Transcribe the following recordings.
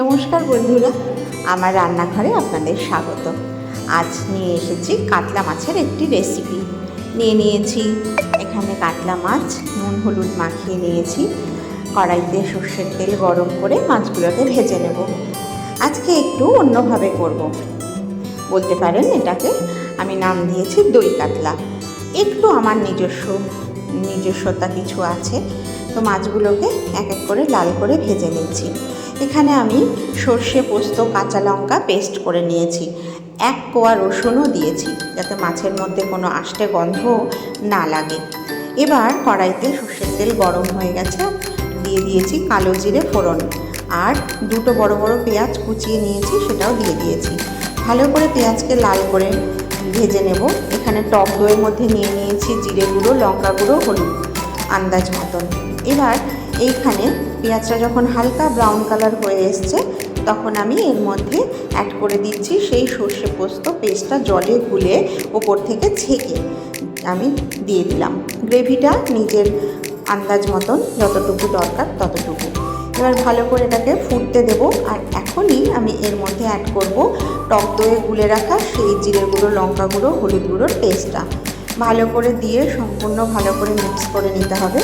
নমস্কার বন্ধুরা, আমার রান্নাঘরে আপনাদের স্বাগত। আজ নিয়ে এসেছি কাতলা মাছের একটি রেসিপি। নিয়েছি এখানে কাতলা মাছ, নুন হলুদ মাখিয়ে নিয়েছি। কড়াইতে সর্ষের তেল গরম করে মাছগুলোকে ভেজে নেব। আজকে একটু অন্যভাবে করব, বলতে পারেন এটাকে আমি নাম দিয়েছি দই কাতলা। একটু আমার নিজস্বতা কিছু আছে। তো মাছগুলোকে এক এক করে লাল করে ভেজে নিচ্ছি। এখানে আমি সর্ষে, পোস্ত, কাঁচা লঙ্কা পেস্ট করে নিয়েছি। 1 কোয়া রসুনও দিয়েছি, যাতে মাছের মধ্যে কোনো আষ্টে গন্ধ না লাগে। এবার কড়াইতে সর্ষের তেল গরম হয়ে গেছে, দিয়ে দিয়েছি কালো জিরে ফোড়ন, আর 2টো বড় বড় পেঁয়াজ কুচিয়ে নিয়েছি, সেটাও দিয়ে দিয়েছি। ভালো করে পেঁয়াজকে লাল করে ভেজে নেব। এখানে টক দইয়ের মধ্যে নিয়ে নিয়েছি জিরে গুঁড়ো, লঙ্কা গুঁড়ো, হলুদ আন্দাজ মতন। এবার এইখানে পেঁয়াজটা যখন হালকা ব্রাউন কালার হয়ে এসছে, তখন আমি এর মধ্যে অ্যাড করে দিচ্ছি সেই সর্ষে পোস্ত পেস্টটা জলে গুলে ওপর থেকে ছেঁকে আমি দিয়ে দিলাম। গ্রেভিটা নিজের আন্দাজ মতন যতটুকু দরকার ততটুকু। এবার ভালো করে এটাকে ফুটতে দেবো। আর এখনই আমি এর মধ্যে অ্যাড করব টক দইয়ে গুলে রাখা সেই জিরে গুঁড়ো, লঙ্কা গুঁড়ো, হলুদ গুঁড়োর পেস্টটা। ভালো করে দিয়ে সম্পূর্ণ ভালো করে মিক্স করে নিতে হবে।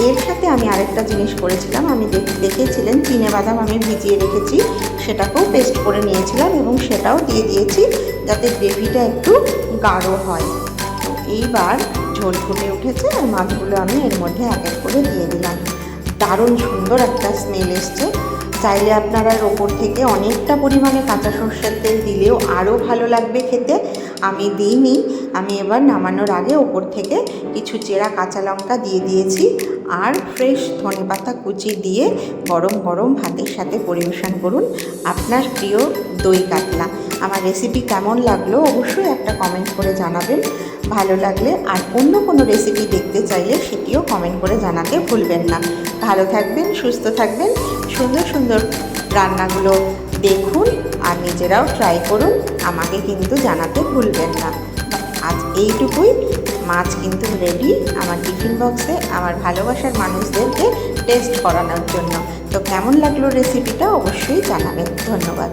এর সাথে আমি আরেকটা জিনিস করেছিলাম, আমি দেখেছিলেন চিনেবাদাম আমি ভিজিয়ে রেখেছি, সেটাকেও পেস্ট করে নিয়েছিলাম এবং সেটাও দিয়ে দিয়েছি, যাতে গ্রেভিটা একটু গাঢ় হয়। তো এইবার ঝোল ফুটে উঠেছে আর মাছগুলো আমি এর মধ্যে এক এক করে দিয়ে দিলাম। দারুণ সুন্দর একটা স্মেল এসছে। চাইলে আপনারা এর ওপর থেকে অনেকটা পরিমাণে কাঁচা সর্ষের তেল দিলেও আরও ভালো লাগবে খেতে। আমি দিইনি। আমি এবার নামানোর আগে ওপর থেকে কিছু চেরা কাঁচা লঙ্কা দিয়ে দিয়েছি, আর ফ্রেশ ধনেপাতা কুচি দিয়ে গরম গরম ভাতের সাথে পরিবেশন করুন আপনার প্রিয় দই কাতলা। আমার রেসিপি কেমন লাগলো অবশ্যই একটা কমেন্ট করে জানাবেন। ভালো লাগলে আর অন্য কোনো রেসিপি দেখতে চাইলে সেটিও কমেন্ট করে জানাতে ভুলবেন না। ভালো থাকবেন, সুস্থ থাকবেন, সুন্দর সুন্দর রান্নাগুলো দেখুন আর নিজেরাও ট্রাই করুন। আমাকে কিন্তু জানাতে ভুলবেন না। আজ এইটুকুই। মাছ কিন্তু রেডি আমার টিফিন বক্সে আমার ভালোবাসার মানুষদেরকে টেস্ট করানোর জন্য। তো কেমন লাগলো রেসিপিটা অবশ্যই জানাবেন। ধন্যবাদ।